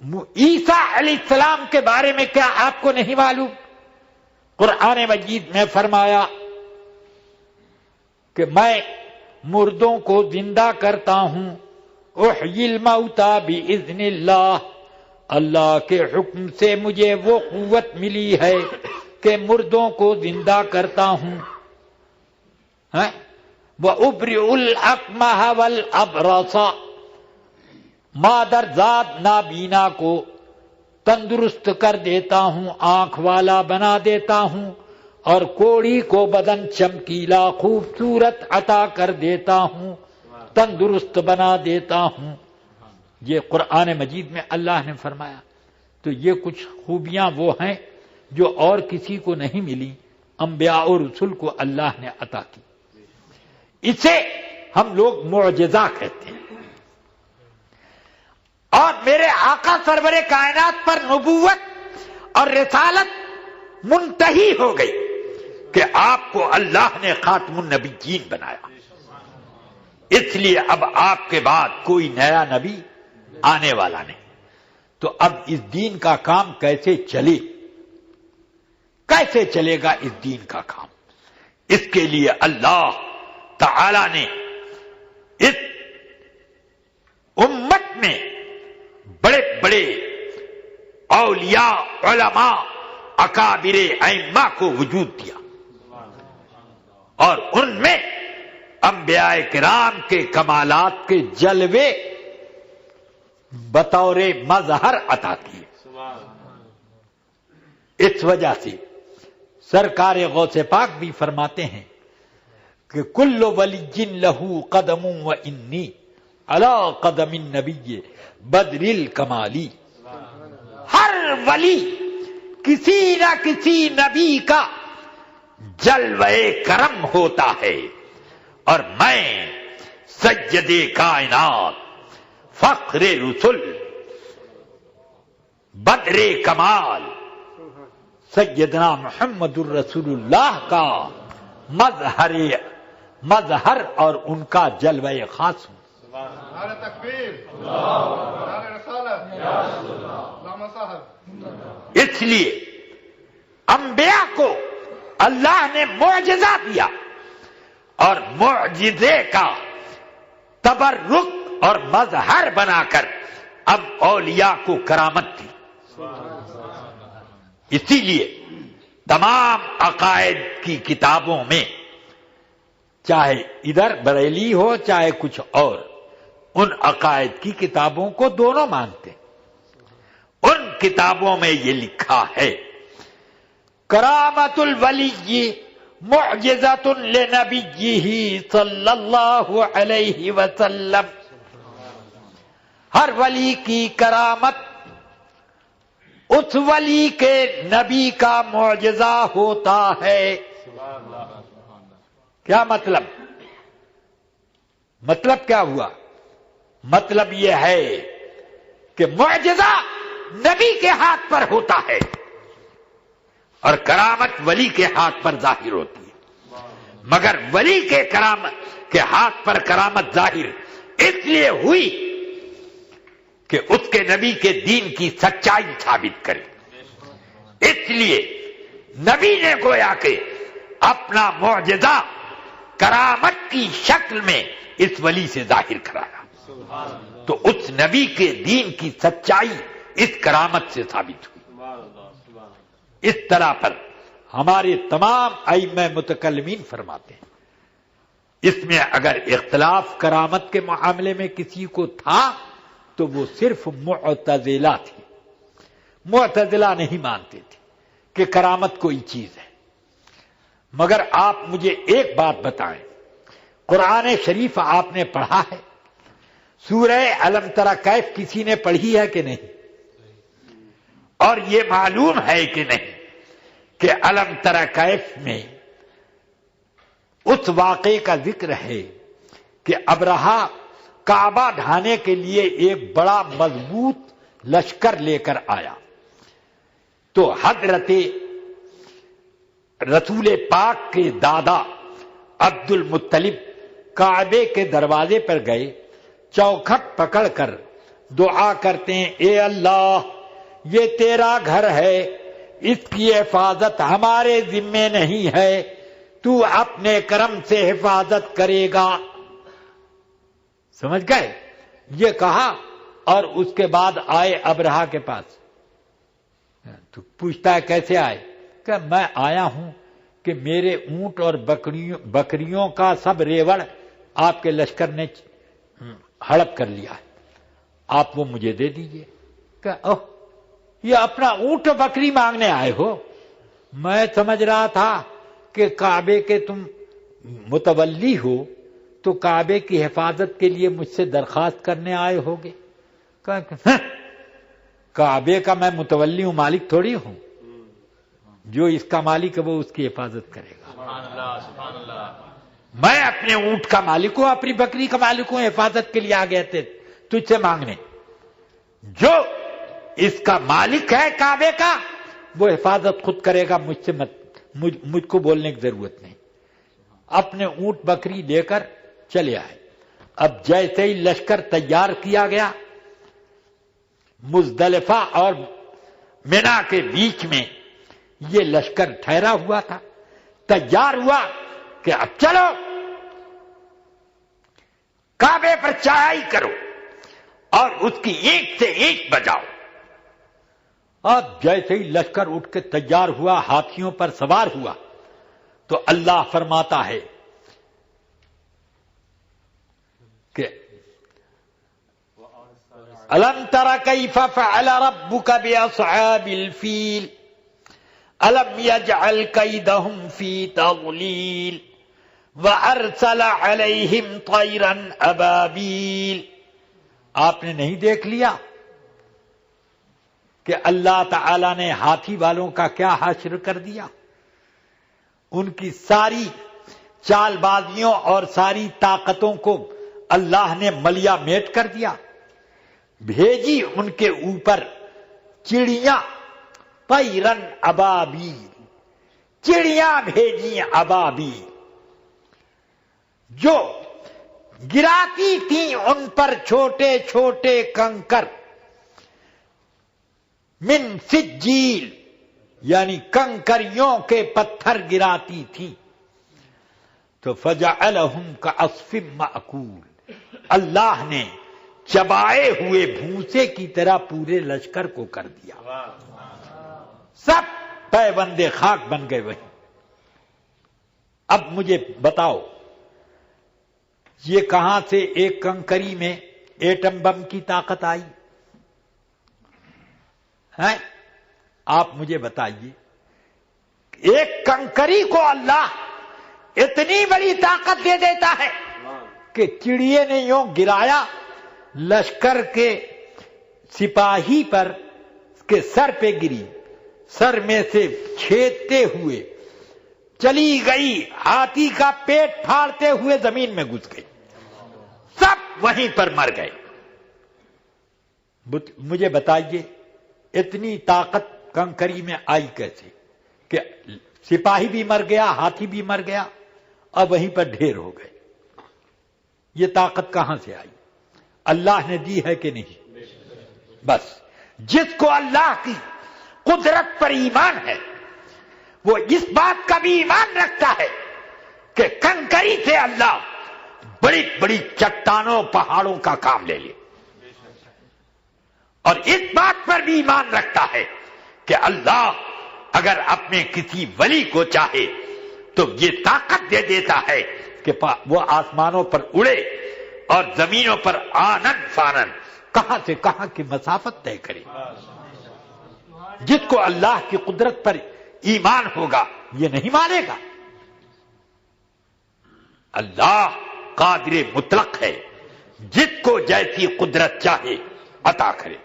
عیسیٰ علیہ السلام کے بارے میں کیا آپ کو نہیں معلوم؟ قرآن مجید میں فرمایا کہ میں مردوں کو زندہ کرتا ہوں، احیی الموتى باذن اللہ، اللہ کے حکم سے مجھے وہ قوت ملی ہے کہ مردوں کو زندہ کرتا ہوں، وَأُبْرِئُ الْأَكْمَحَ وَالْأَبْرَصَ، مادرزاد نابینا کو تندرست کر دیتا ہوں، آنکھ والا بنا دیتا ہوں، اور کوڑی کو بدن چمکیلا خوبصورت عطا کر دیتا ہوں، تندرست بنا دیتا ہوں۔ یہ قرآن مجید میں اللہ نے فرمایا۔ تو یہ کچھ خوبیاں وہ ہیں جو اور کسی کو نہیں ملی، انبیاء اور رسول کو اللہ نے عطا کی۔ اسے ہم لوگ معجزہ کہتے ہیں۔ اور میرے آقا سرور کائنات پر نبوت اور رسالت منتہی ہو گئی کہ آپ کو اللہ نے خاتم النبیین بنایا۔ اس لیے اب آپ کے بعد کوئی نیا نبی آنے والا نہیں۔ تو اب اس دین کا کام کیسے چلے؟ کیسے چلے گا اس دین کا کام؟ اس کے لیے اللہ تعالی نے اس امت میں بڑے بڑے اولیاء، علماء، اکابر ائمہ کو وجود دیا، اور ان میں انبیاء کرام کے کمالات کے جلوے بطور مظہر عطا کیے۔ اس وجہ سے سرکار غوث پاک بھی فرماتے ہیں کہ کل ولی لہو قدم و انی علی قدم النبی بدر الکمالی، ہر ولی کسی نہ کسی نبی کا جلوہ کرم ہوتا ہے، اور میں سید کائنات، فخر رسل، بدر کمال سیدنا محمد الرسول اللہ کا مظہر اور ان کا جلوہ خاص ہوں۔ نعرہ تکبیر، نعرہ رسالت، اللہم صل۔ اس لیے انبیاء کو اللہ نے معجزہ دیا، اور معجزے کا تبرک اور مظہر بنا کر اب اولیاء کو کرامت دی۔ اسی لیے تمام عقائد کی کتابوں میں، چاہے ادھر بریلی ہو چاہے کچھ اور، ان عقائد کی کتابوں کو دونوں مانتے ہیں۔ ان کتابوں میں یہ لکھا ہے کرامت الولی معجزۃ لنبیہ صلی اللہ علیہ وسلم، ہر ولی کی کرامت اس ولی کے نبی کا معجزہ ہوتا ہے۔ کیا مطلب؟ مطلب کیا ہوا؟ مطلب یہ ہے کہ معجزہ نبی کے ہاتھ پر ہوتا ہے اور کرامت ولی کے ہاتھ پر ظاہر ہوتی ہے، مگر ولی کے کرامت کے ہاتھ پر کرامت ظاہر اس لیے ہوئی کہ اس کے نبی کے دین کی سچائی ثابت کرے۔ اس لیے نبی نے گویا کہ اپنا معجزہ کرامت کی شکل میں اس ولی سے ظاہر کرایا، تو اس نبی کے دین کی سچائی اس کرامت سے ثابت ہوئی۔ اس طرح پر ہمارے تمام ائمہ متکلمین فرماتے ہیں، اس میں اگر اختلاف کرامت کے معاملے میں کسی کو تھا تو وہ صرف معتزلہ تھی۔ معتزلہ نہیں مانتے تھے کہ کرامت کوئی چیز ہے۔ مگر آپ مجھے ایک بات بتائیں، قرآن شریف آپ نے پڑھا ہے؟ سورہ الم تری کیف کسی نے پڑھی ہے کہ نہیں؟ اور یہ معلوم ہے کہ نہیں کہ الم تری کیف میں اس واقعے کا ذکر ہے کہ ابرہا کعبہ ڈھانے کے لیے ایک بڑا مضبوط لشکر لے کر آیا، تو حضرت رسول پاک کے دادا عبد المطلب کعبے کے دروازے پر گئے، چوکھٹ پکڑ کر دعا کرتے ہیں اے اللہ یہ تیرا گھر ہے، اس کی حفاظت ہمارے ذمے نہیں ہے، تو اپنے کرم سے حفاظت کرے گا. سمجھ گئے؟ یہ کہا اور اس کے بعد آئے ابرہا کے پاس. تو پوچھتا ہے کیسے آئے؟ کہ میں آیا ہوں کہ میرے اونٹ اور بکریوں کا سب ریوڑ آپ کے لشکر نے ہڑپ کر لیا ہے، آپ وہ مجھے دے دیجئے. کہ اوہ یہ اپنا اونٹ اور بکری مانگنے آئے ہو؟ میں سمجھ رہا تھا کہ کعبے کے تم متولی ہو تو کعبے کی حفاظت کے لیے مجھ سے درخواست کرنے آئے ہوگے. کعبے کا میں متولی ہوں، مالک تھوڑی ہوں. جو اس کا مالک ہے وہ اس کی حفاظت کرے گا. میں اپنے اونٹ کا مالک ہوں، اپنی بکری کا مالک ہوں، حفاظت کے لیے آ گئے تھے تجھ سے مانگنے. جو اس کا مالک ہے کعبے کا وہ حفاظت خود کرے گا، مجھ سے مجھ کو بولنے کی ضرورت نہیں. اپنے اونٹ بکری لے کر چلے آئے. اب جیسے ہی لشکر تیار کیا گیا، مزدلفہ اور منا کے بیچ میں یہ لشکر ٹھہرا ہوا تھا، تیار ہوا کہ اب چلو کعبے پر چڑھائی کرو اور اس کی اینٹ سے اینٹ بجاؤ. اب جیسے ہی لشکر اٹھ کے تیار ہوا، ہاتھیوں پر سوار ہوا، تو اللہ فرماتا ہے کہ الم تر کیف فعل ربک باصحاب الفیل الم یجعل کیدہم فی تضلیل وارسل علیہم طیرا ابابیل. آپ نے نہیں دیکھ لیا کہ اللہ تعالی نے ہاتھی والوں کا کیا حشر کر دیا؟ ان کی ساری چال بازیوں اور ساری طاقتوں کو اللہ نے ملیا میٹ کر دیا. بھیجی ان کے اوپر چڑیاں، طیرن ابابیل، چڑیاں بھیجی ابابیل، جو گراتی تھیں ان پر چھوٹے چھوٹے کنکر، من سجیل یعنی کنکریوں کے پتھر گراتی تھی. تو فجعلہم کعصف مأکول، اللہ نے چبائے ہوئے بھوسے کی طرح پورے لشکر کو کر دیا. سب پیوندے خاک بن گئے. وہی اب مجھے بتاؤ یہ کہاں سے ایک کنکری میں ایٹم بم کی طاقت آئی ہے؟ آپ مجھے بتائیے. ایک کنکری کو اللہ اتنی بڑی طاقت دے دیتا ہے کہ چڑیے نے یوں گرایا، لشکر کے سپاہی پر کے سر پہ گری، سر میں سے چھیدتے ہوئے چلی گئی، ہاتھی کا پیٹ پھاڑتے ہوئے زمین میں گھس گئی، سب وہیں پر مر گئے. مجھے بتائیے اتنی طاقت کنکری میں آئی کیسے کہ سپاہی بھی مر گیا، ہاتھی بھی مر گیا اور وہیں پر ڈھیر ہو گئے؟ یہ طاقت کہاں سے آئی؟ اللہ نے دی ہے کہ نہیں؟ بس جس کو اللہ کی قدرت پر ایمان ہے وہ اس بات کا بھی ایمان رکھتا ہے کہ کنکری سے اللہ بڑی بڑی چٹانوں پہاڑوں کا کام لے لے، اور اس بات پر بھی ایمان رکھتا ہے کہ اللہ اگر اپنے کسی ولی کو چاہے تو یہ طاقت دے دیتا ہے کہ وہ آسمانوں پر اڑے اور زمینوں پر آنن فانن کہاں سے کہاں کی مسافت طے کرے. جس کو اللہ کی قدرت پر ایمان ہوگا یہ نہیں مانے گا. اللہ قادر مطلق ہے، جس کو جیسی قدرت چاہے عطا کرے.